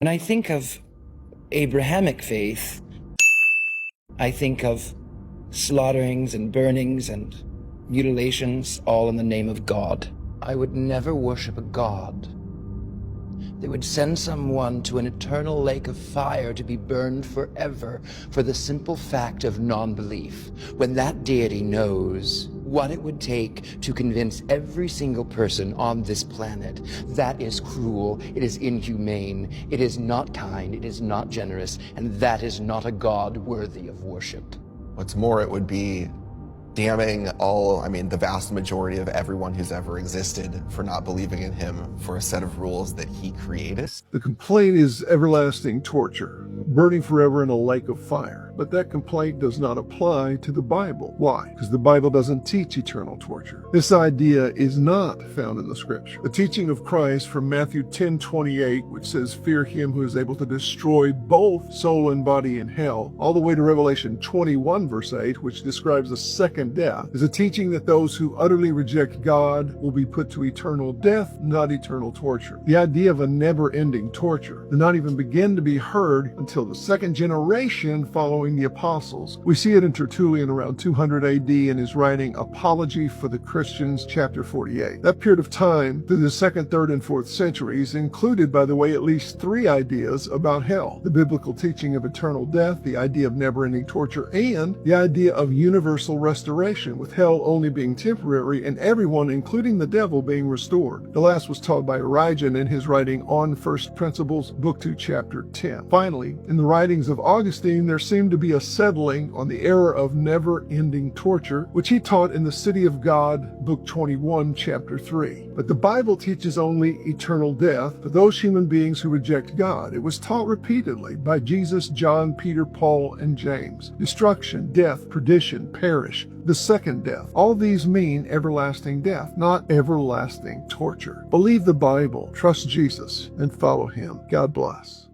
When I think of Abrahamic faith, I think of slaughterings and burnings and mutilations, all in the name of God. I would never worship a god that would send someone to an eternal lake of fire to be burned forever for the simple fact of non-belief, when that deity knows what it would take to convince every single person on this planet. That is cruel, it is inhumane, it is not kind, it is not generous, and that is not a God worthy of worship. What's more, it would be damning the vast majority of everyone who's ever existed for not believing in him for a set of rules that he created. The complaint is everlasting torture, burning forever in a lake of fire. But that complaint does not apply to the Bible. Why? Because the Bible doesn't teach eternal torture. This idea is not found in the scripture. The teaching of Christ from Matthew 10:28, which says, "Fear him who is able to destroy both soul and body in hell," all the way to Revelation 21 verse 8, which describes the second death, is a teaching that those who utterly reject God will be put to eternal death, not eternal torture. The idea of a never-ending torture did not even begin to be heard until the second generation following the apostles. We see it in Tertullian around 200 AD in his writing Apology for the Christians, chapter 48. That period of time, through the 2nd, 3rd, and 4th centuries, included, by the way, at least 3 ideas about hell: the biblical teaching of eternal death, the idea of never-ending torture, and the idea of universal restoration, with hell only being temporary and everyone, including the devil, being restored. The last was taught by Origen in his writing On First Principles, Book 2, Chapter 10. Finally, in the writings of Augustine, there seemed to be a settling on the error of never-ending torture, which he taught in The City of God, Book 21, Chapter 3. But the Bible teaches only eternal death for those human beings who reject God. It was taught repeatedly by Jesus, John, Peter, Paul, and James. Destruction, death, perdition, perish, the second death. All these mean everlasting death, not everlasting torture. Believe the Bible, trust Jesus, and follow him. God bless.